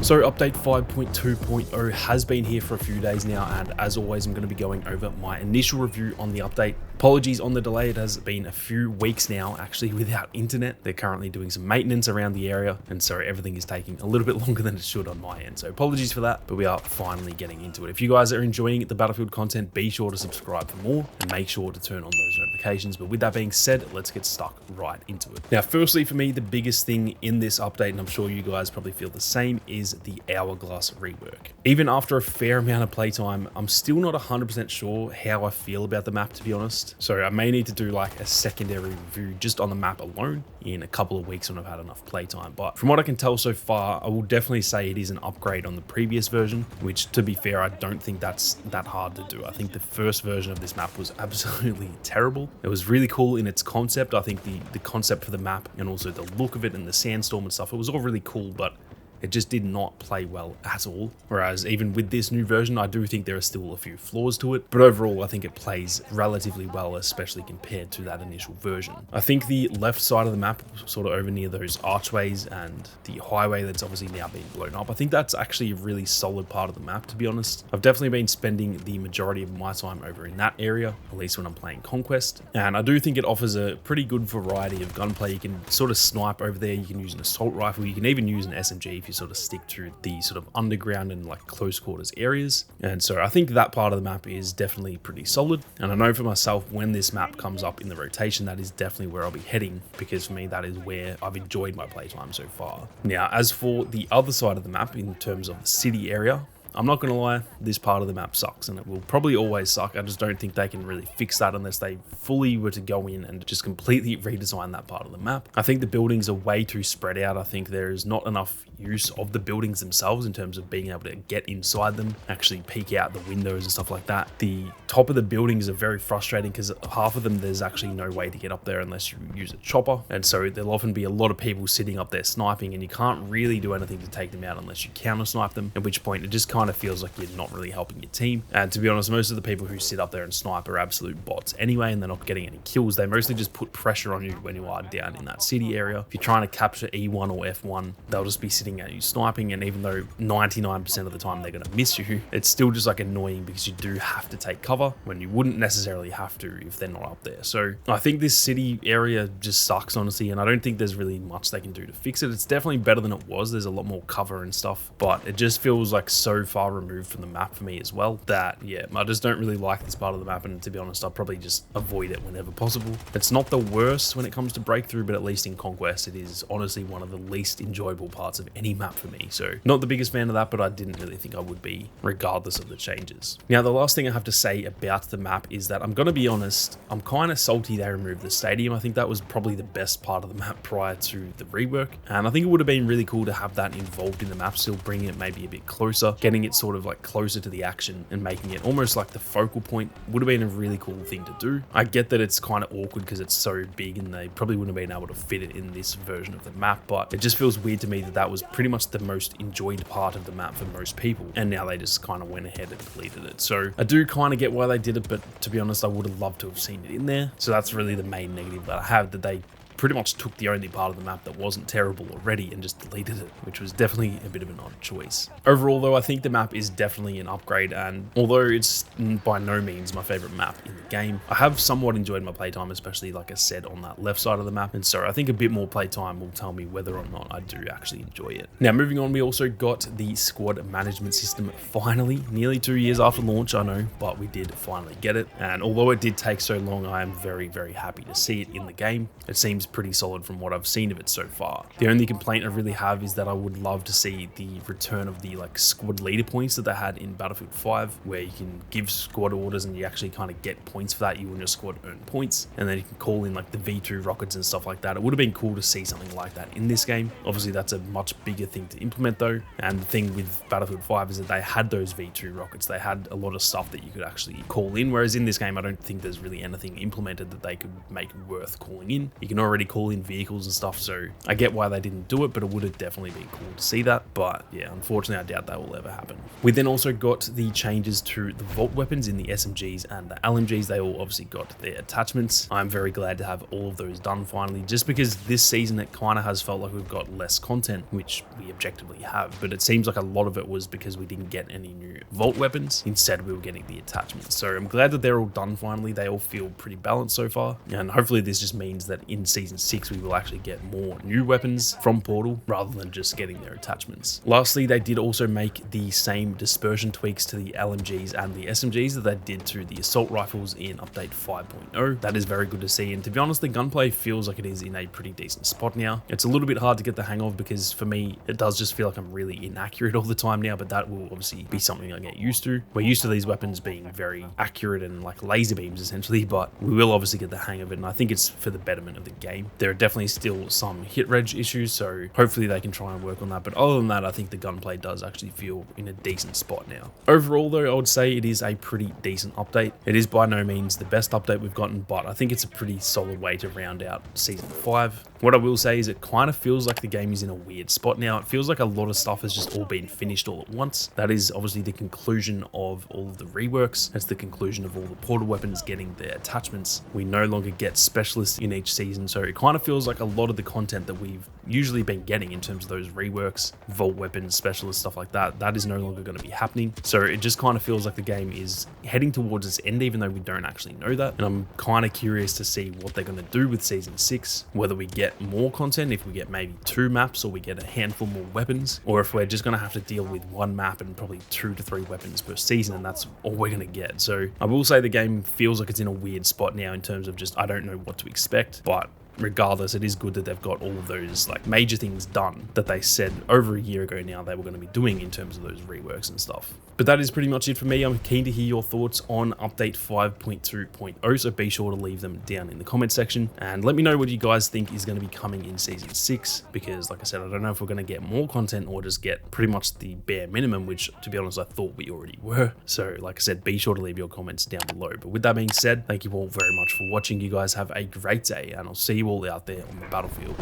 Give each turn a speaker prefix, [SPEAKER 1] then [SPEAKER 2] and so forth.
[SPEAKER 1] So update 5.2.0 has been here for a few days now, and as always I'm going to be going over my initial review on the update. Apologies on the delay, it has been a few weeks now actually without internet. They're currently doing some maintenance around the area, and so everything is taking a little bit longer than it should on my end. So apologies for that, but we are finally getting into it. If you guys are enjoying the Battlefield content, be sure to subscribe for more and make sure to turn on those notifications. But with that being said, let's get stuck right into it. Now, firstly for me, the biggest thing in this update, and I'm sure you guys probably feel the same, is the Hourglass rework. Even after a fair amount of playtime, I'm still not 100% sure how I feel about the map, to be honest. So I may need to do like a secondary review just on the map alone in a couple of weeks when I've had enough playtime. But from what I can tell so far, I will definitely say it is an upgrade on the previous version, which, to be fair, I don't think that's that hard to do. I think the first version of this map was absolutely terrible. It was really cool in its concept. I think the concept for the map and also the look of it and the sandstorm and stuff, it was all really cool, but it just did not play well at all. Whereas even with this new version, I do think there are still a few flaws to it, but overall I think it plays relatively well, especially compared to that initial version. I think the left side of the map, sort of over near those archways and the highway that's obviously now being blown up, I think that's actually a really solid part of the map, to be honest. I've definitely been spending the majority of my time over in that area, at least when I'm playing Conquest, and I do think it offers a pretty good variety of gunplay. You can sort of snipe over there, you can use an assault rifle, you can even use an SMG if you sort of stick to the sort of underground and like close quarters areas. And so I think that part of the map is definitely pretty solid. And I know for myself, when this map comes up in the rotation, that is definitely where I'll be heading, because for me, that is where I've enjoyed my playtime so far. Now, as for the other side of the map, in terms of the city area, I'm not going to lie, this part of the map sucks, and it will probably always suck. I just don't think they can really fix that unless they fully were to go in and just completely redesign that part of the map. I think the buildings are way too spread out. I think there is not enough use of the buildings themselves in terms of being able to get inside them, actually peek out the windows and stuff like that. The top of the buildings are very frustrating because half of them, there's actually no way to get up there unless you use a chopper. And so there'll often be a lot of people sitting up there sniping, and you can't really do anything to take them out unless you counter snipe them, at which point it just kind of feels like you're not really helping your team. And to be honest, most of the people who sit up there and snipe are absolute bots anyway, and they're not getting any kills. They mostly just put pressure on you when you are down in that city area. If you're trying to capture E1 or F1, they'll just be sitting at you sniping, and even though 99% of the time they're going to miss you, it's still just like annoying because you do have to take cover when you wouldn't necessarily have to if they're not up there. So I think this city area just sucks, honestly, and I don't think there's really much they can do to fix it. It's definitely better than it was. There's a lot more cover and stuff, but it just feels like so far removed from the map for me as well that, yeah, I just don't really like this part of the map, and to be honest, I'll probably just avoid it whenever possible. It's not the worst when it comes to breakthrough, but at least in Conquest it is honestly one of the least enjoyable parts of any map for me. So not the biggest fan of that, but I didn't really think I would be regardless of the changes. Now, the last thing I have to say about the map is that I'm going to be honest, I'm kind of salty they removed the stadium. I think that was probably the best part of the map prior to the rework, and I think it would have been really cool to have that involved in the map, still bringing it maybe a bit closer, getting it sort of like closer to the action and making it almost like the focal point would have been a really cool thing to do. I get that it's kind of awkward because it's so big and they probably wouldn't have been able to fit it in this version of the map, but it just feels weird to me that that was pretty much the most enjoyed part of the map for most people, and now they just kind of went ahead and deleted it. So I do kind of get why they did it, but to be honest, I would have loved to have seen it in there. So that's really the main negative that I have, that they pretty much took the only part of the map that wasn't terrible already and just deleted it, which was definitely a bit of an odd choice. Overall though, I think the map is definitely an upgrade, and although it's by no means my favorite map in the game, I have somewhat enjoyed my playtime, especially like I said on that left side of the map, and so I think a bit more playtime will tell me whether or not I do actually enjoy it. Now, moving on, we also got the squad management system finally, nearly 2 years after launch, I know, but we did finally get it, and although it did take so long, I am very, very happy to see it in the game. It seems pretty solid from what I've seen of it so far. The only complaint I really have is that I would love to see the return of the like squad leader points that they had in Battlefield 5, where you can give squad orders and you actually kind of get points for that. You and your squad earn points, and then you can call in like the V2 rockets and stuff like that. It would have been cool to see something like that in this game. Obviously that's a much bigger thing to implement though, and the thing with Battlefield 5 is that they had those V2 rockets. They had a lot of stuff that you could actually call in, whereas in this game I don't think there's really anything implemented that they could make worth calling in. You can already already call in vehicles and stuff, so I get why they didn't do it, but it would have definitely been cool to see that. But yeah, unfortunately, I doubt that will ever happen. We then also got the changes to the vault weapons in the SMGs and the LMGs. They all obviously got their attachments. I'm very glad to have all of those done finally, just because this season it kind of has felt like we've got less content, which we objectively have, but it seems like a lot of it was because we didn't get any new vault weapons. Instead, we were getting the attachments. So I'm glad that they're all done finally. They all feel pretty balanced so far, and hopefully this just means that in season 6 we will actually get more new weapons from Portal rather than just getting their attachments. Lastly, they did also make the same dispersion tweaks to the LMGs and the SMGs that they did to the assault rifles in update 5.0. That is very good to see, and to be honest, the gunplay feels like it is in a pretty decent spot now. It's a little bit hard to get the hang of because for me it does just feel like I'm really inaccurate all the time now, but that will obviously be something I get used to. We're used to these weapons being very accurate and like laser beams essentially, but we will obviously get the hang of it, and I think it's for the betterment of the game. There are definitely still some hit reg issues, so hopefully they can try and work on that, but other than that, I think the gunplay does actually feel in a decent spot now. Overall though, I would say it is a pretty decent update. It is by no means the best update we've gotten, but I think it's a pretty solid way to round out season 5. What I will say is it kind of feels like the game is in a weird spot now. It feels like a lot of stuff has just all been finished all at once. That is obviously the conclusion of all of the reworks. That's the conclusion of all the portal weapons getting their attachments. We no longer get specialists in each season, so it kind of feels like a lot of the content that we've usually been getting in terms of those reworks, vault weapons, specialists, stuff like that, that is no longer going to be happening. So it just kind of feels like the game is heading towards its end, even though we don't actually know that. And I'm kind of curious to see what they're going to do with season 6, whether we get more content, if we get maybe 2 maps or we get a handful more weapons, or if we're just going to have to deal with 1 map and probably 2 to 3 weapons per season, and that's all we're going to get. So I will say the game feels like it's in a weird spot now in terms of just I don't know what to expect, but regardless, it is good that they've got all of those like major things done that they said over a year ago now they were going to be doing in terms of those reworks and stuff. But that is pretty much it for me. I'm keen to hear your thoughts on update 5.2.0, so be sure to leave them down in the comment section and let me know what you guys think is going to be coming in season 6, because like I said, I don't know if we're going to get more content or just get pretty much the bare minimum, which to be honest I thought we already were. So like I said, be sure to leave your comments down below. But with that being said, thank you all very much for watching. You guys have a great day, and I'll see you all out there on the battlefield.